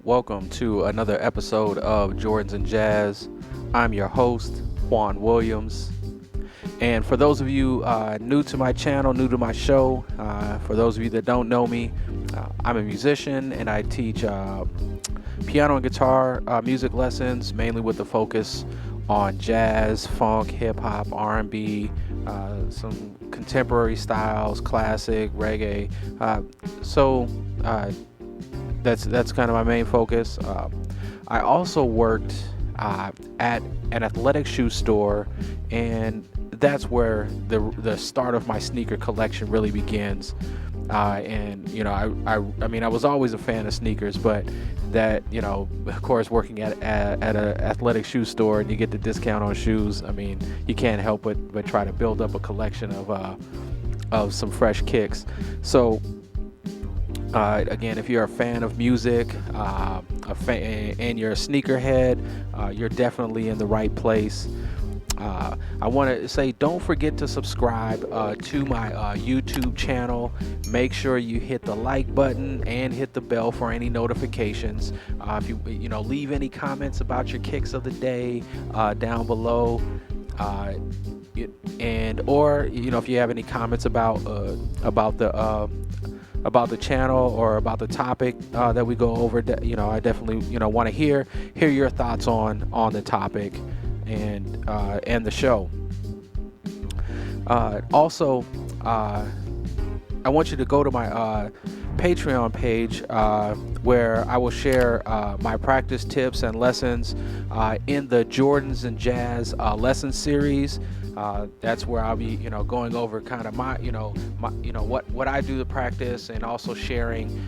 Welcome to another episode of Jordans and Jazz. I'm your host, Juan Williams. And for those of you new to my channel, new to my show, for those of you that don't know me, I'm a musician and I teach piano and guitar music lessons, mainly with the focus on jazz, funk, hip hop, R&B, some contemporary styles, classic, reggae. That's kind of my main focus. I also worked at an athletic shoe store, and that's where the start of my sneaker collection really begins. And you know, I mean, I was always a fan of sneakers, but that, you know, of course, working at an athletic shoe store and you get the discount on shoes, I mean, you can't help but try to build up a collection of some fresh kicks. So again, if you're a fan of music, and you're a sneakerhead, you're definitely in the right place. I want to say, don't forget to subscribe to my YouTube channel. Make sure you hit the like button and hit the bell for any notifications. If you leave any comments about your kicks of the day down below. Or if you have any comments about the channel or about the topic that we go over, I definitely want to hear your thoughts on the topic and the show. Also, I want you to go to my Patreon page where I will share my practice tips and lessons in the Jordans and Jazz lesson series. That's where I'll be, going over kind of my what I do to practice, and also sharing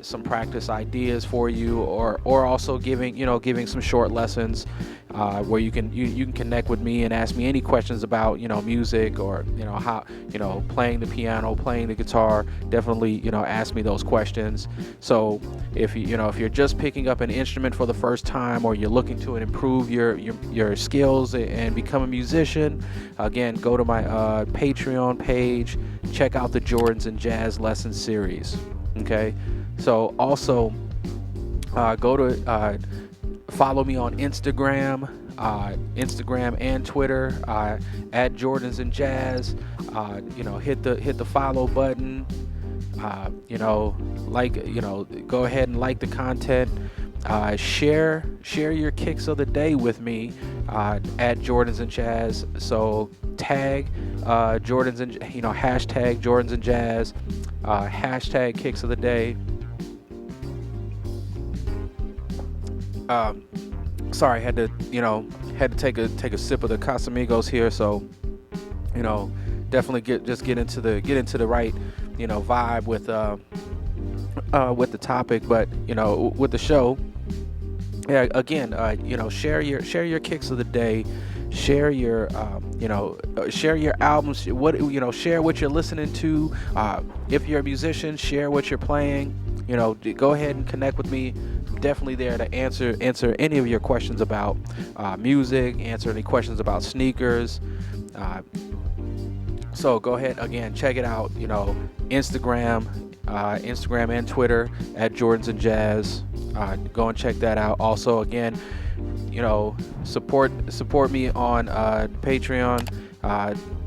some practice ideas for you, or also giving some short lessons where you can connect with me and ask me any questions about music, or how playing the piano, playing the guitar. Definitely ask me those questions. So if you're just picking up an instrument for the first time, or you're looking to improve your skills and become a musician, again, go to my Patreon page, check out the Jordans and Jazz lesson series. Okay, so also go to follow me on Instagram and Twitter at Jordans and Jazz. Hit the follow button. Go ahead and like the content. Share your kicks of the day with me at Jordans and Jazz. So tag Jordans and hashtag Jordans and Jazz, hashtag kicks of the day. Sorry, had to take a sip of the Casamigos here. So definitely get into the right vibe with the topic, but with the show. Yeah, again, share your kicks of the day, share your share your albums, share what you're listening to. If you're a musician, share what you're playing. Go ahead and connect with me. Definitely there to answer any of your questions about music, answer any questions about sneakers. So go ahead, again, check it out. Instagram and Twitter at Jordans and Jazz. Go and check that out. Also, again, support me on Patreon.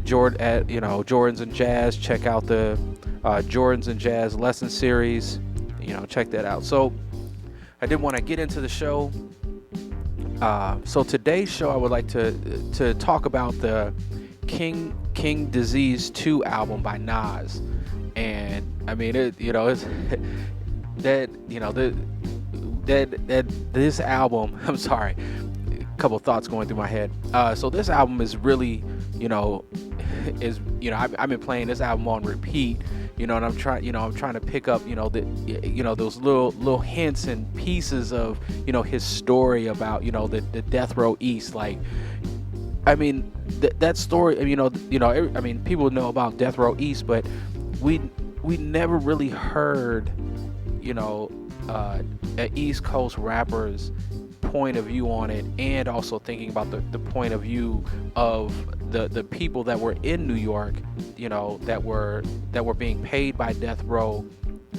Jordans and Jazz. Check out the Jordans and Jazz lesson series. Check that out. So I did want to get into the show. So today's show, I would like to talk about the King Disease 2 album by Nas, and I mean it. It's that this album. I'm sorry, a couple thoughts going through my head. So this album is really, you know, I've been playing this album on repeat. And I'm trying to pick up, those little hints and pieces of, his story about, the Death Row East. Like, I mean, that story, people know about Death Row East, but we never really heard, an East Coast rapper's point of view on it, and also thinking about the point of view of the people that were in New York, that were being paid by Death Row,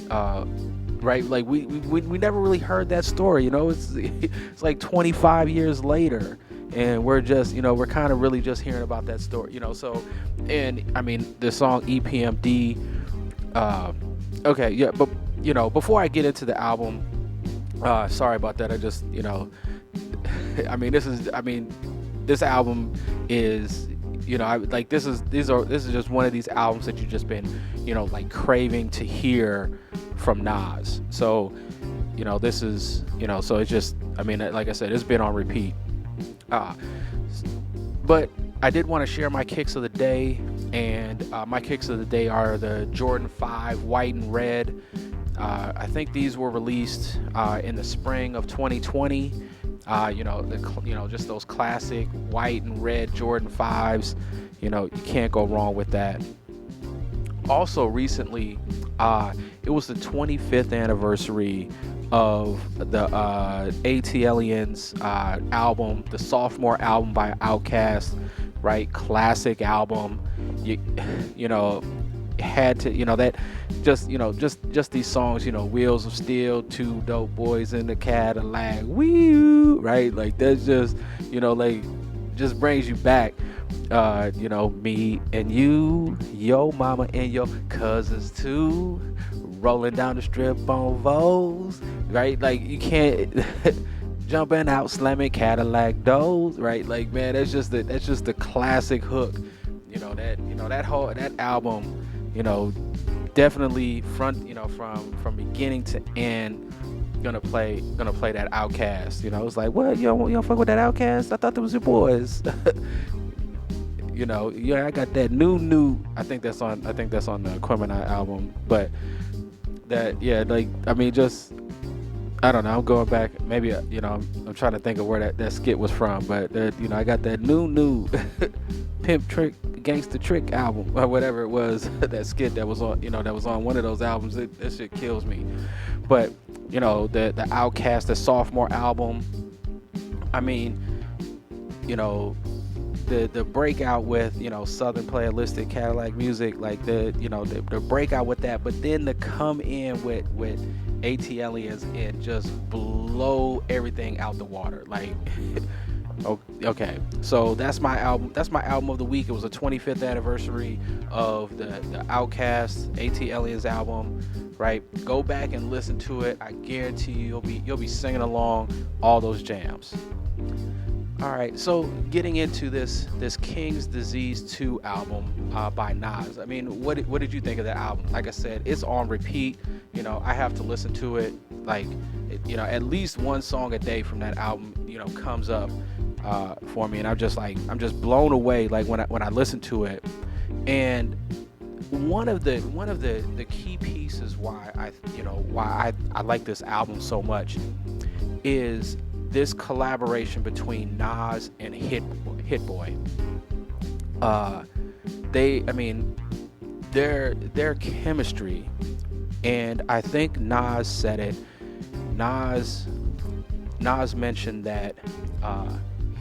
right? Like we never really heard that story. It's like 25 years later, and we're just we're kind of really just hearing about that story. So, and I mean the song EPMD. Okay, yeah, but before I get into the album, sorry about that. I just this album is, this is just one of these albums that you've just been, like craving to hear from Nas. So, this is, so it's just, like I said, it's been on repeat. But I did want to share my kicks of the day, and my kicks of the day are the Jordan 5 white and red. I think these were released in the spring of 2020. Just those classic white and red Jordan 5s. You can't go wrong with that. Also, recently, it was the 25th anniversary of the ATLiens album, the sophomore album by Outkast, right? Classic album. Had to, that just these songs, Wheels of Steel, Two Dope Boys in the Cadillac, wee, right? Like that's just, just brings you back. Me and you, your mama and your cousins too, rolling down the strip on Vols, right? Like you can't jumping out, slamming Cadillac doors, right? Like, man, that's just the classic hook. That album, definitely from beginning to end, gonna play that Outkast. It's like, what, you don't fuck with that Outkast? I thought that was your boys. I got that new. I think that's on the Aquemini album, but that, yeah, like, just, I don't know. I'm going back. Maybe I'm trying to think of where that skit was from, but I got that new Pimp Trick Gangsta Trick album or whatever it was. That skit that was on one of those albums. That shit kills me. But the Outkast, the sophomore album. The breakout with Southern Playalistic Cadillac Music, like the breakout with that, but then to come in with ATLiens and just blow everything out the water. Like, okay, so that's my album of the week. It was the 25th anniversary of the Outkast ATLiens album, right? Go back and listen to it. I guarantee you you'll be singing along all those jams. All right, so getting into this King's Disease 2 album by Nas. What did you think of that album? Like I said, it's on repeat. I have to listen to it, like, at least one song a day from that album, comes up for me, and I'm just blown away, like when I listen to it. And one of the key pieces why I like this album so much is this collaboration between Nas and Hit Boy. Their chemistry, and I think Nas said it. Nas mentioned that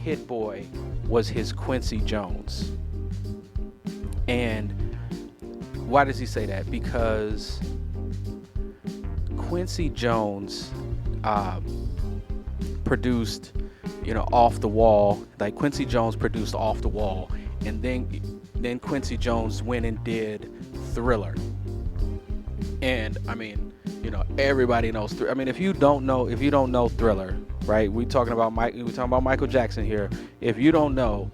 Hit Boy was his Quincy Jones. And why does he say that? Because Quincy Jones produced, Off the Wall. Like, Quincy Jones produced Off the Wall, and then Quincy Jones went and did Thriller. And everybody knows. I mean, if you don't know Thriller, right? We talking about Michael Jackson here. If you don't know,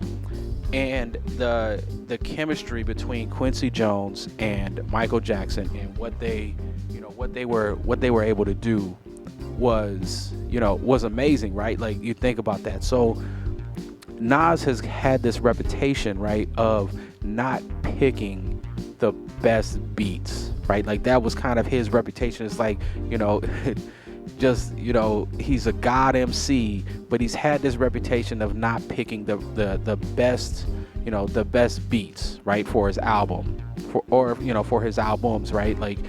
and the chemistry between Quincy Jones and Michael Jackson and what they were able to do was amazing, right? Like, you think about that. So Nas has had this reputation, right, of not picking the best beats, right? Like, that was kind of his reputation. It's like, just, he's a god MC, but he's had this reputation of not picking the best, the best beats, right, for his album, for his albums, right? Like,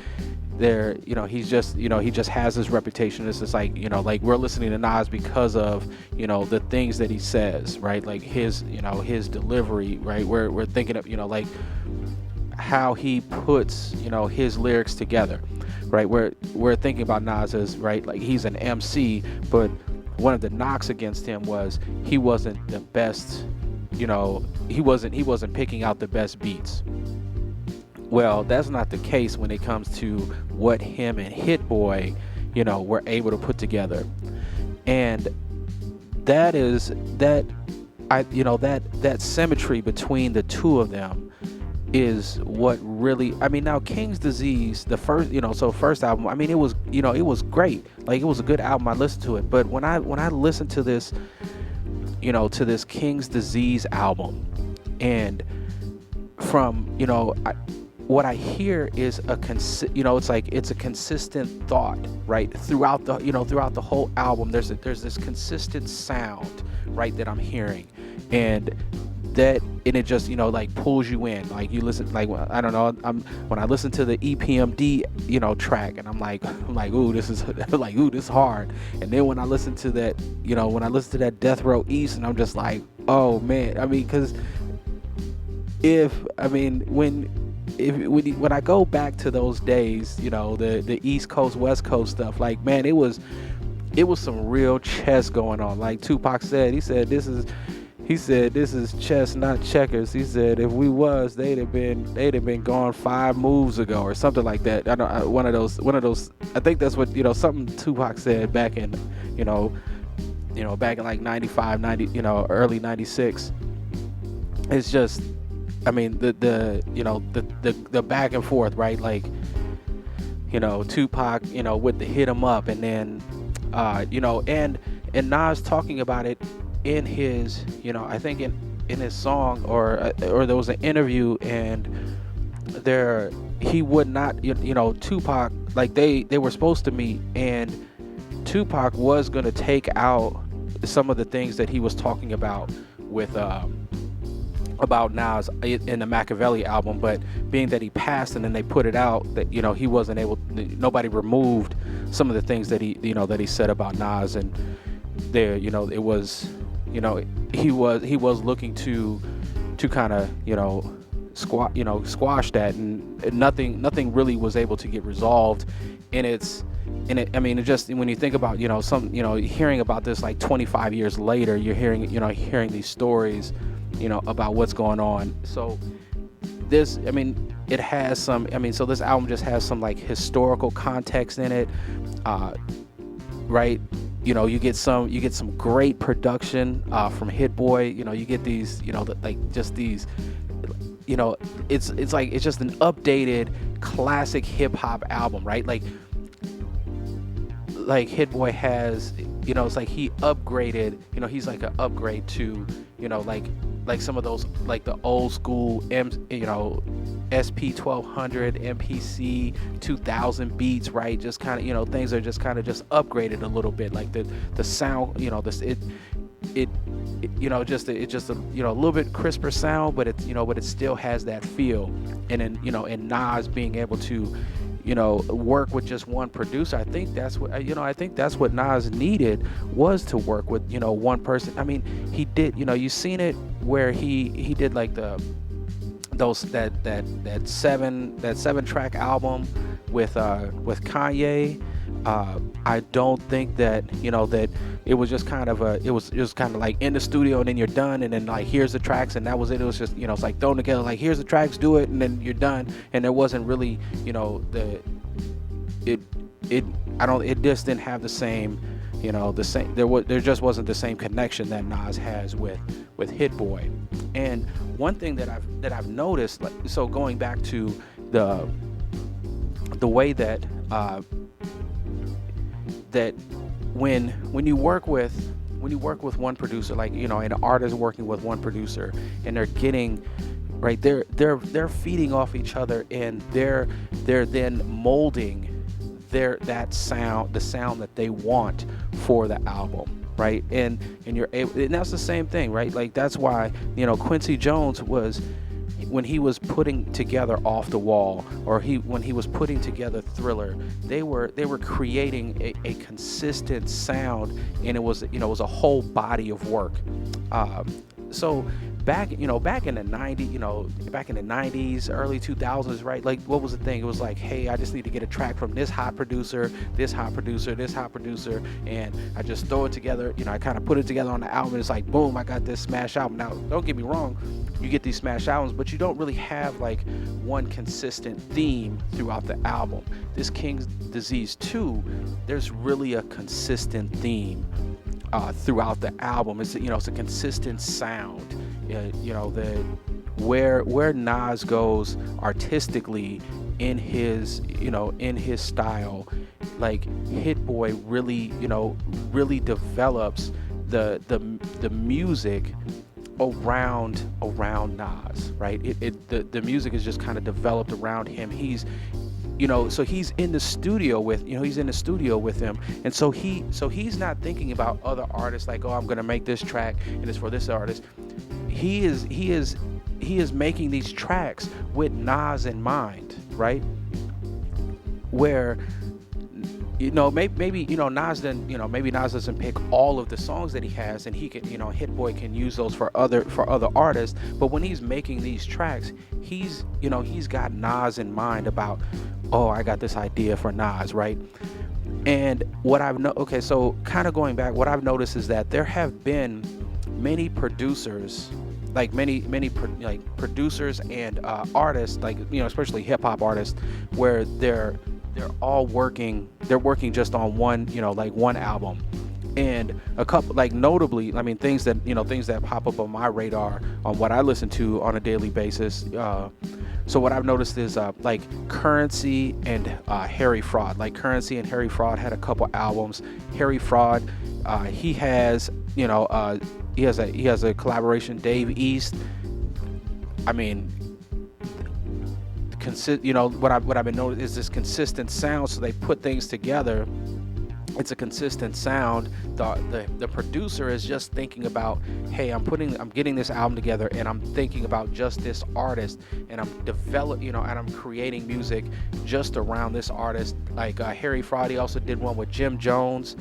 he just has this reputation. It's just like, like, we're listening to Nas because of, the things that he says, right? Like his delivery, right? We're thinking of, like, how he puts, his lyrics together, right? We're thinking about Nas as, right, like, he's an MC, but one of the knocks against him was he wasn't the best, he wasn't picking out the best beats. Well, that's not the case when it comes to what him and Hit Boy, were able to put together. And that symmetry between the two of them is what really, I mean, now King's Disease, the first, first album, I mean, it was great. Like, it was a good album. I listened to it. But when I listened to this, to this King's Disease album, and from, what I hear is it's a consistent thought, right, throughout the whole album. There's this consistent sound, right, that I'm hearing, and it just, like, pulls you in. Like, you listen, like, I don't know, when I listen to the EPMD, track, and I'm like, ooh, this is like, ooh, this is hard. And then when I listen to that, Death Row East, and I'm just like, oh man. I mean, because when I go back to those days, the East Coast, West Coast stuff, like, man, it was some real chess going on. Like Tupac said, he said this is chess, not checkers. He said if we was, they'd have been gone 5 moves ago or something like that. I don't one of those. I think that's what, something Tupac said back in, back in like 95, 90, early 96. It's just, I mean, the back and forth, right? Like, Tupac, with the hit 'em up, and then, and Nas talking about it in his, I think in his song, or there was an interview, and he would not, Tupac, like, they were supposed to meet, and Tupac was going to take out some of the things that he was talking about with, about Nas in the Machiavelli album, but being that he passed and then they put it out, that, he wasn't able, nobody removed some of the things that he said about Nas, and there, it was, he was looking to kind of, squash that, and nothing really was able to get resolved. And I mean, it just, when you think about, hearing about this like 25 years later, you're hearing these stories, about what's going on. So this, I mean, it has some, so this album just has some, like, historical context in it, right? You get some great production from Hit Boy. You get these, just these, it's like, it's just an updated classic hip hop album, right? Like Hit Boy has, it's like he upgraded, he's like an upgrade to, like some of those, like the old school SP 1200, MPC 2000 beats, right? Just kind of, things are just kind of just upgraded a little bit, like the sound, it's just a little bit crisper sound, but it still has that feel. And then, and Nas being able to, work with just one producer, I think that's what Nas needed, was to work with, one person. I mean, he did, you seen it where he did like that 7-track album with Kanye. I don't think that, that it was just kind of like in the studio and then you're done, and then, like, here's the tracks and that was it. It was just, it's like thrown together, like, here's the tracks, do it, and then you're done. And there wasn't really, it I don't it just didn't have the same, the same, there just wasn't the same connection that Nas has with Hit Boy. And one thing that I've noticed, like, so going back to the way that that when you work with one producer, like, an artist working with one producer, and they're getting right, they're feeding off each other, and they're then molding that sound, the sound that they want for the album, right? And you're able, and that's the same thing, right? Like, that's why, Quincy Jones was, when he was putting together Off the Wall, or when he was putting together Thriller, they were creating a consistent sound, and it was a whole body of work. So back in the 90s, early 2000s, right? Like, what was the thing? It was like, hey, I just need to get a track from this hot producer, this hot producer, this hot producer, and I just throw it together. I kind of put it together on the album, and it's like, boom, I got this smash album. Now, don't get me wrong, you get these smash albums, but you don't really have like one consistent theme throughout the album. This King's Disease 2, there's really a consistent theme throughout the album. It's a consistent sound. The where Nas goes artistically in his style, like, Hit Boy really develops the music around Nas, right? The music is just kind of developed around him. He's so he's in the studio with him, and so he's not thinking about other artists, like, oh, I'm gonna make this track and it's for this artist. He is making these tracks with Nas in mind, right? Where maybe Nas doesn't pick all of the songs that he has, and he can, Hit Boy can use those for other artists. But when he's making these tracks, he's got Nas in mind about, oh, I got this idea for Nas, right? And so kind of going back, what I've noticed is that there have been many producers, like many producers and artists, like, especially hip hop artists, where they're working just on one, one album. And a couple, like, notably, things that pop up on my radar on what I listen to on a daily basis. So what I've noticed is like Currency and Harry Fraud. Like, Currency and Harry Fraud had a couple albums. Harry Fraud, he has a collaboration, Dave East. What I've been noticing is this consistent sound. So they put things together. It's a consistent sound. The producer is just thinking about, hey, I'm getting this album together, and I'm thinking about just this artist, and I'm creating music just around this artist. Like Harry Fraud, he also did one with Jim Jones.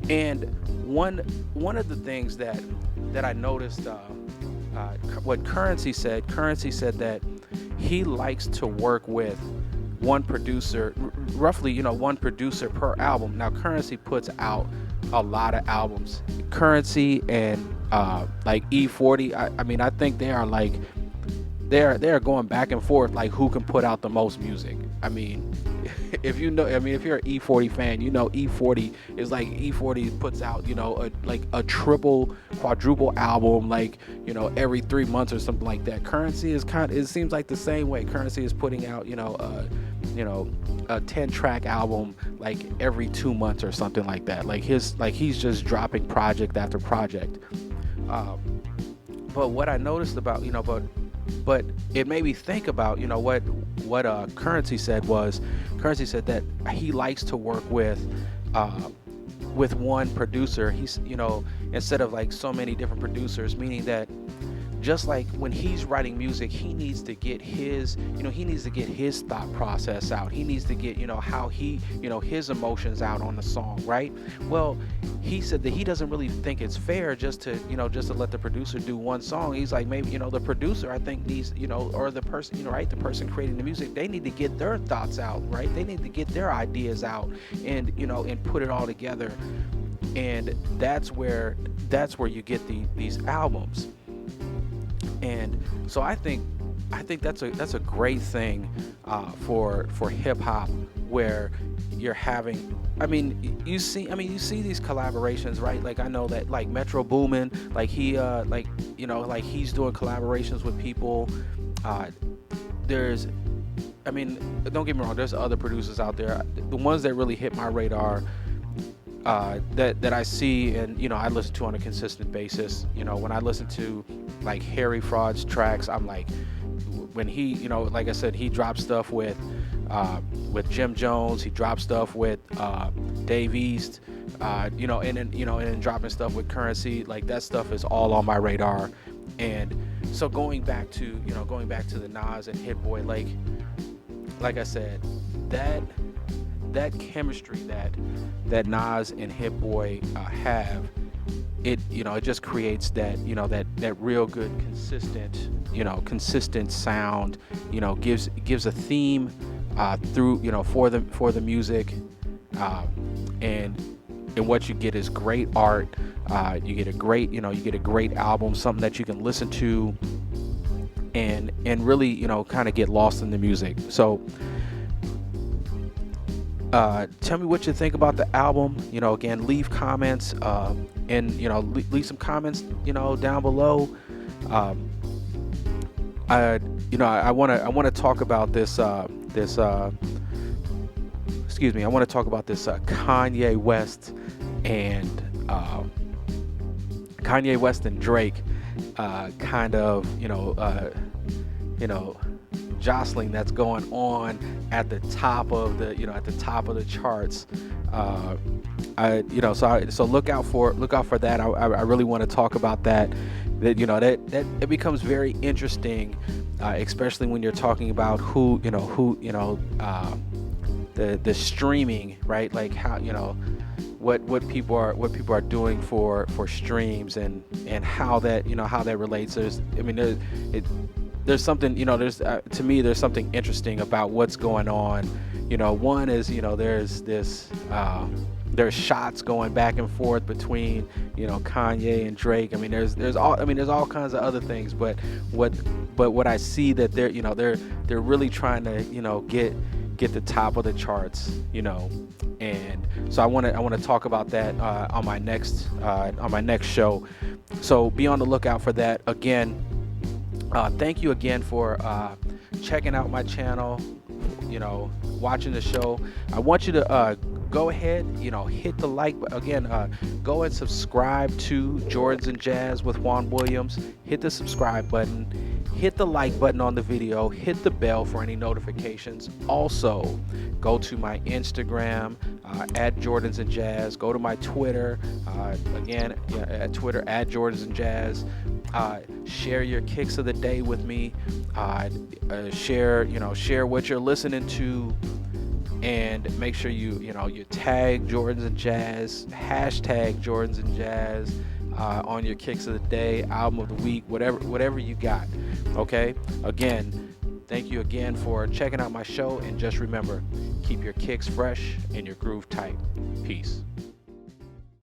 And one of the things that I noticed, what Currency said that he likes to work with one producer, roughly, one producer per album. Now, Currency puts out a lot of albums. Currency and like E40, I think they are like, they're going back and forth, like, who can put out the most music. If you're an E40 fan, E40 is like, E40 puts out, a triple, quadruple album, like, every 3 months or something like that. Currency is it seems like the same way. Currency is putting out, a 10-track album like every 2 months or something like that. Like he's just dropping project after project. But what I noticed about, but it made me think about, what Currency said that he likes to work with one producer. He's, instead of like so many different producers, meaning that just like when he's writing music, he needs to get his thought process out. He needs to get, how he, his emotions out on the song, right? Well, he said that he doesn't really think it's fair just to let the producer do one song. He's like, maybe, the producer, I think, needs, or the person, right, the person creating the music, they need to get their thoughts out, right? They need to get their ideas out and, and put it all together. And that's where you get these albums. And so I think that's a great thing for hip hop, where you're having. I mean, you see. I mean, you see these collaborations, right? Like I know that like Metro Boomin, like he, like like he's doing collaborations with people. Uh, there's, I mean, don't get me wrong. There's other producers out there. The ones that really hit my radar, that I see and I listen to on a consistent basis. When I listen to like Harry Fraud's tracks, I'm like, when he, like I said, he drops stuff with Jim Jones. He drops stuff with Dave East. And then dropping stuff with Currency. Like that stuff is all on my radar. And so going back to the Nas and Hit Boy, like I said, that chemistry that Nas and Hit Boy have, it just creates that real good consistent sound. Gives a theme through for the music, and what you get is great art. You get a great album, something that you can listen to and really kind of get lost in the music. So tell me what you think about the album. Again, leave comments, and leave some comments down below. I want to talk about this excuse me, I want to talk about this Kanye West and Drake kind of jostling that's going on at the top of the charts. So look out for that. I really want to talk about that. That it becomes very interesting, especially when you're talking about the streaming, right? Like how what people are doing for streams and how that relates. There's something, to me there's something interesting about what's going on. One is there's shots going back and forth between Kanye and Drake. There's all kinds of other things, but what I see that they're really trying to get the top of the charts, and so I want to talk about that on my next show. So be on the lookout for that. Again, thank you again for checking out my channel, watching the show. I want you to go ahead, hit the like. Again, go and subscribe to Jordans and Jazz with Juan Williams. Hit the subscribe button. Hit the like button on the video. Hit the bell for any notifications. Also, go to my Instagram at Jordans and Jazz. Go to my Twitter again at Twitter at Jordans and Jazz. Share your kicks of the day with me. Share what you're listening to, and make sure you tag Jordans and Jazz, hashtag Jordans and Jazz on your kicks of the day, album of the week, whatever you got. Okay. Again, thank you again for checking out my show, and just remember, keep your kicks fresh and your groove tight. Peace.